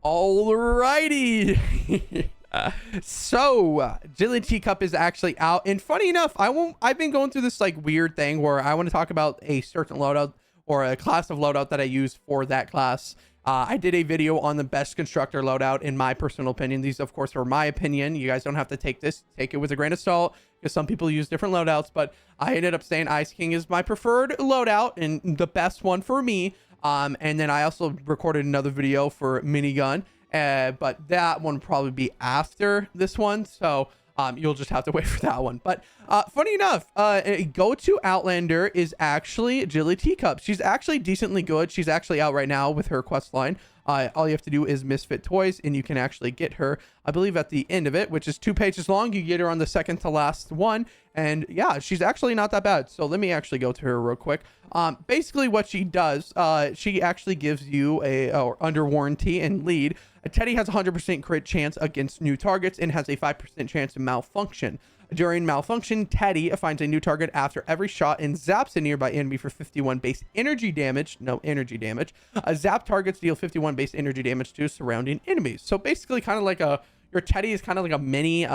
Alrighty. So Jilly Teacup is actually out, and funny enough, I've been going through this like weird thing where I want to talk about a certain loadout or a class of loadout that I use for that class. I did a video on the best constructor loadout in my personal opinion. These of course are my opinion. You guys don't have to take it with a grain of salt, because some people use different loadouts, but I ended up saying Ice King is my preferred loadout and the best one for me. And then I also recorded another video for minigun, but that one will probably be after this one, so you'll just have to wait for that one. But funny enough, go-to Outlander is actually Jilly Teacup. She's actually decently good. She's actually out right now with her quest line. All you have to do is Misfit Toys, and you can actually get her, I believe, at the end of it, which is 2 pages long. You get her on the second to last one, and yeah, she's actually not that bad. So let me actually go to her real quick. Basically what she does, she actually gives you or under warranty and lead. A Teddy has a 100% crit chance against new targets and has a 5% chance of malfunction. During malfunction, Teddy finds a new target after every shot and zaps a nearby enemy for 51 base energy damage. No energy damage. Zap targets deal 51 base energy damage to surrounding enemies. So basically kind of like your Teddy is kind of like a mini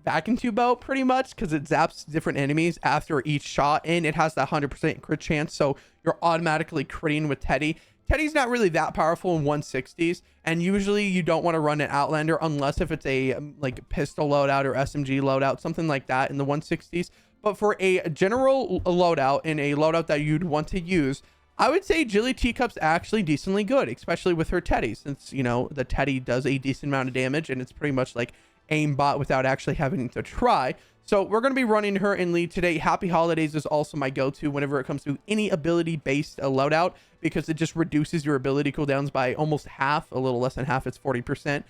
vacuum tube belt pretty much, because it zaps different enemies after each shot, and it has that 100% crit chance, so you're automatically critting with Teddy. Teddy's not really that powerful in 160s, and usually you don't want to run an Outlander unless if it's a like pistol loadout or SMG loadout, something like that in the 160s. But for a general loadout and a loadout that you'd want to use, I would say Jilly Teacup's actually decently good, especially with her Teddy, since, you know, the Teddy does a decent amount of damage, and it's pretty much like aimbot without actually having to try. So we're going to be running her in lead today. Happy Holidays is also my go-to whenever it comes to any ability-based loadout, because it just reduces your ability cooldowns by almost half, a little less than half. It's 40%.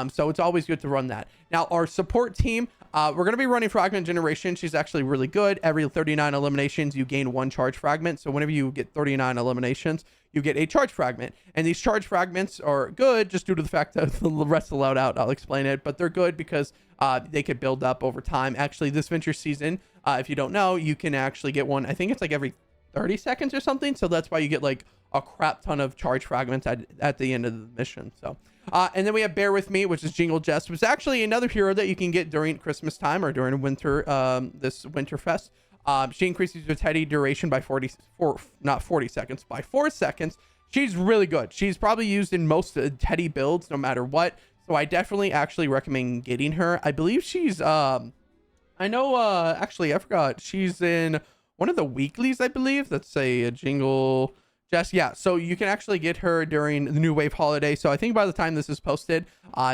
So it's always good to run that. Now, our support team, we're going to be running Fragment Generation. She's actually really good. Every 39 eliminations, you gain 1 charge fragment. So whenever you get 39 eliminations, you get a charge fragment. And these charge fragments are good just due to the fact that the rest of the loadout, I'll explain it, but they're good because they could build up over time. Actually, this venture season, if you don't know, you can actually get one. I think it's like every 30 seconds or something. So that's why you get like a crap ton of charge fragments at the end of the mission. So and then we have Bear With Me, which is Jingle Jest, which is actually another hero that you can get during Christmas time or during winter, this Winterfest. She increases your Teddy duration by 4 seconds. She's really good. She's probably used in most Teddy builds no matter what, so I definitely actually recommend getting her. I believe she's I know actually I forgot, she's in one of the weeklies, I believe. That's a Jingle Jest. Yeah, so you can actually get her during the New Wave holiday. So I think by the time this is posted,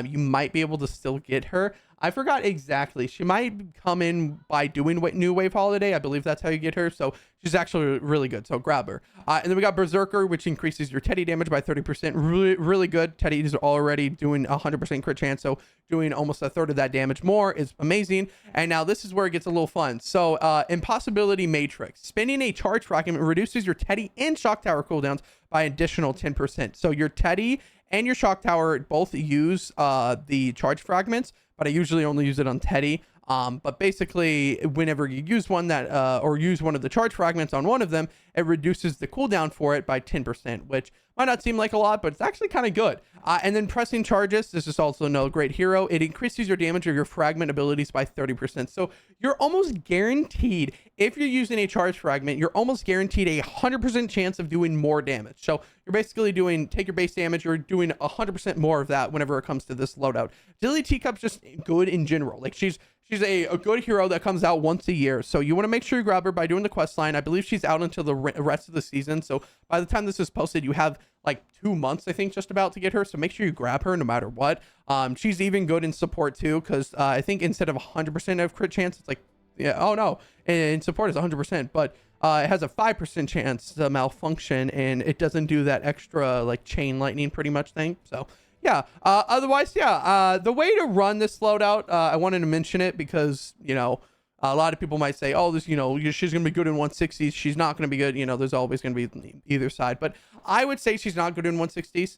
you might be able to still get her. I forgot exactly. She might come in by doing New Wave holiday. I believe that's how you get her. So she's actually really good. So grab her. And then we got Berserker, which increases your Teddy damage by 30%. Really, really good. Teddy is already doing 100% crit chance. So doing almost a third of that damage more is amazing. And now this is where it gets a little fun. So Impossibility Matrix. Spending a charge fragment reduces your Teddy and Shock Tower cooldowns by additional 10%. So your Teddy and your Shock Tower both use the charge fragments, but I usually only use it on Teddy. But basically, whenever you use one that, or use one of the charge fragments on one of them, it reduces the cooldown for it by 10%, which might not seem like a lot, but it's actually kind of good. And then Pressing Charges, this is also no great hero. It increases your damage of your fragment abilities by 30%. So you're almost guaranteed, if you're using a charge fragment, you're almost guaranteed a 100% chance of doing more damage. So you're basically doing, take your base damage, you're doing 100% more of that whenever it comes to this loadout. Jilly Teacup's just good in general. Like she's a good hero that comes out once a year. So you want to make sure you grab her by doing the quest line. I believe she's out until the rest of the season. So by the time this is posted, you have like 2 months, I think, just about to get her. So make sure you grab her no matter what. She's even good in support too, because I think instead of 100% of crit chance, it's like, yeah, oh no, in support is 100%, but it has a 5% chance to malfunction, and it doesn't do that extra like chain lightning pretty much thing. So yeah, otherwise, yeah, the way to run this loadout, I wanted to mention it because, you know, a lot of people might say, oh, this, you know, she's going to be good in 160s. She's not going to be good. You know, there's always going to be either side. But I would say she's not good in 160s.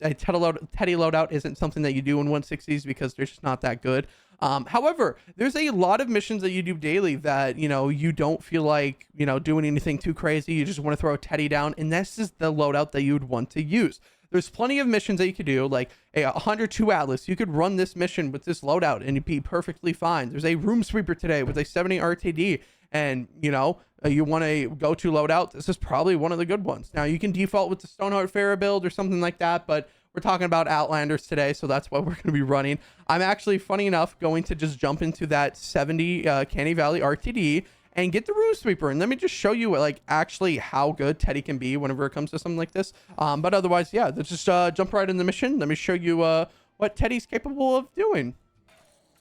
Teddy loadout isn't something that you do in 160s because they're just not that good. However, there's a lot of missions that you do daily that, you know, you don't feel like, you know, doing anything too crazy. You just want to throw a Teddy down. And this is the loadout that you would want to use. there's plenty of missions that you could do, like a 102 Atlas. You could run this mission with this loadout and it'd be perfectly fine. There's a room sweeper today with a 70 RTD, and you know, you want a go-to loadout. This is probably one of the good ones. Now you can default with the Stoneheart Pharaoh build or something like that, but we're talking about Outlanders today, so that's what we're going to be running. I'm actually, funny enough, going to just jump into that 70 Canny Valley RTD and get the room sweeper, and let me just show you like actually how good Teddy can be whenever it comes to something like this. But otherwise, yeah, let's just jump right in the mission. Let me show you what Teddy's capable of doing.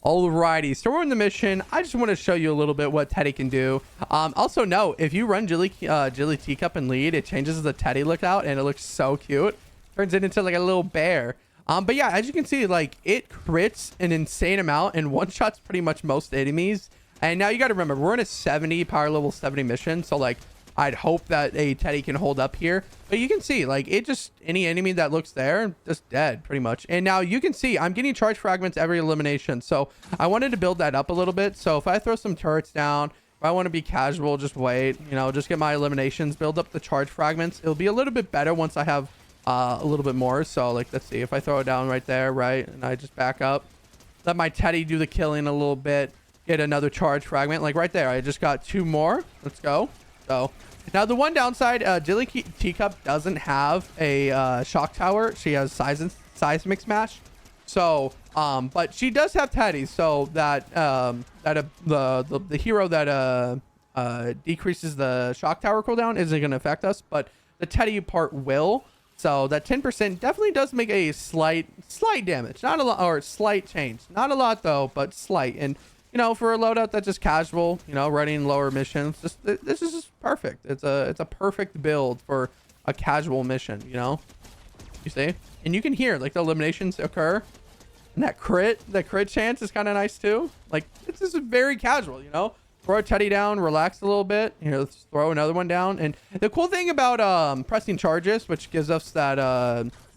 Alrighty, so we're in the mission. I just want to show you a little bit what Teddy can do. Also note, if you run Jilly Teacup and lead, it changes the Teddy lookout and it looks so cute. Turns it into like a little bear. But yeah, as you can see, like it crits an insane amount and one shots pretty much most enemies. And now you got to remember, we're in a 70 power level 70 mission, so like I'd hope that a Teddy can hold up here. But you can see, like, it just, any enemy that looks there, just dead, pretty much. And now you can see, I'm getting charge fragments every elimination. So I wanted to build that up a little bit. So if I throw some turrets down, if I want to be casual, just wait, you know, just get my eliminations, build up the charge fragments. It'll be a little bit better once I have a little bit more. So, like, let's see. If I throw it down right there, right, and I just back up, let my Teddy do the killing a little bit, get another charge fragment. Like, right there, I just got 2 more. Let's go. So now the one downside, Jilly Teacup doesn't have a shock tower. She has seismic smash. So but she does have Teddy, so that the hero that decreases the shock tower cooldown isn't going to affect us, but the Teddy part will. So that 10% definitely does make a slight damage, not a lot, or slight change, not a lot though, but slight. And you know, for a loadout that's just casual, you know, running lower missions, this is just perfect. It's a perfect build for a casual mission, you know. You see? And you can hear like the eliminations occur, and that crit chance is kind of nice too. Like, it's just very casual, you know. Throw a Teddy down, relax a little bit. Here, let's throw another one down. And the cool thing about pressing charges, which gives us that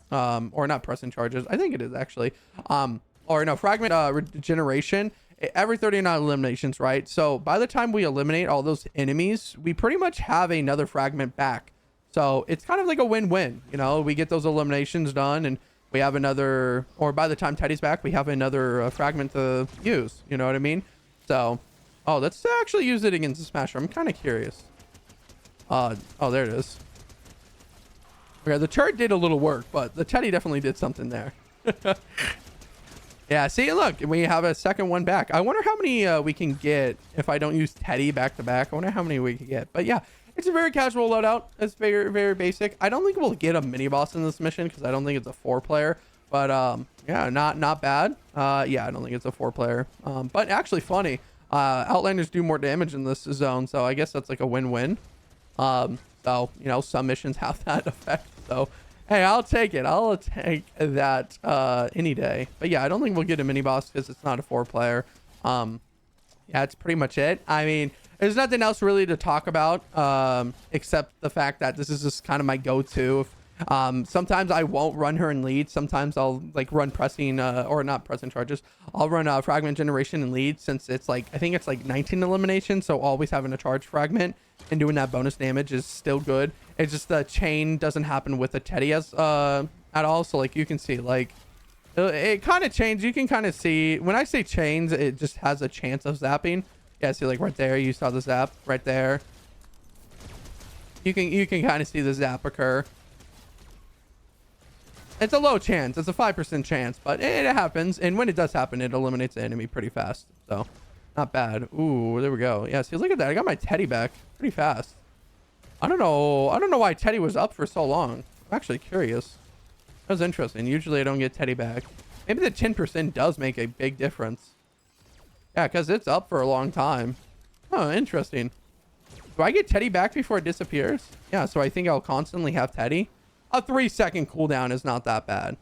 or not pressing charges, I think it is actually, or no, fragment regeneration every 39 eliminations, right? So by the time we eliminate all those enemies, we pretty much have another fragment back. So it's kind of like a win-win, you know. We get those eliminations done and we have another, or by the time Teddy's back, we have another fragment to use, you know what I mean? So, oh, let's actually use it against the Smasher. I'm kind of curious. Oh, there it is. Okay, the turret did a little work, but the Teddy definitely did something there. Yeah, see, look, we have a second one back. I wonder how many we can get if I don't use Teddy back to back. I wonder how many we can get. But yeah, it's a very casual loadout. It's very, very basic. I don't think we'll get a mini boss in this mission because I don't think it's a 4-player. But yeah, not bad. Yeah, I don't think it's a 4-player. But actually funny. Outlanders do more damage in this zone, so I guess that's like a win-win. So, you know, some missions have that effect. So, hey, I'll take it. I'll take that any day. But yeah, I don't think we'll get a mini boss because it's not a 4-player. Yeah, that's pretty much it. I mean, there's nothing else really to talk about except the fact that this is just kind of my go-to. Sometimes I won't run her in lead. Sometimes I'll like run pressing or not pressing charges. I'll run fragment generation in lead since it's like, I think it's like 19 eliminations. So always having a charge fragment and doing that bonus damage is still good. It's just the chain doesn't happen with the Teddy as at all. So like you can see, like it kind of changed. You can kind of see when I say chains, it just has a chance of zapping. Yeah, see, like right there, you saw the zap right there. You can kind of see the zap occur. It's a low chance. It's a 5% chance, but it happens. And when it does happen, it eliminates the enemy pretty fast. So not bad. Ooh, there we go. Yeah, see, look at that. I got my Teddy back pretty fast. I don't know why Teddy was up for so long. I'm actually curious. That was interesting. Usually I don't get Teddy back. Maybe the 10% does make a big difference. Yeah, because it's up for a long time. Oh, interesting. Do I get Teddy back before it disappears? Yeah, so I think I'll constantly have Teddy. A 3-second cooldown is not that bad.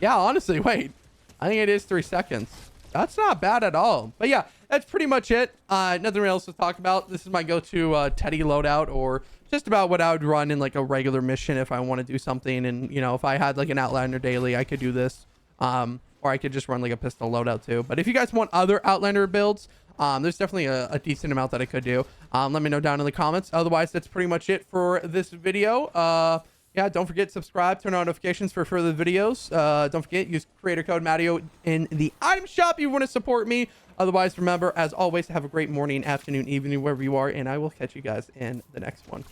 Yeah, honestly, wait. I think it is 3 seconds. That's not bad at all. But yeah, that's pretty much it. Nothing else to talk about. This is my go-to Teddy loadout, or just about what I would run in like a regular mission if I want to do something. And, you know, if I had like an Outlander daily, I could do this. Or I could just run like a pistol loadout too. But if you guys want other Outlander builds, there's definitely a decent amount that I could do. Let me know down in the comments. Otherwise, that's pretty much it for this video. Yeah, don't forget to subscribe, turn on notifications for further videos. Don't forget, use creator code Mattio in the item shop if you want to support me. Otherwise, remember, as always, have a great morning, afternoon, evening, wherever you are, and I will catch you guys in the next one.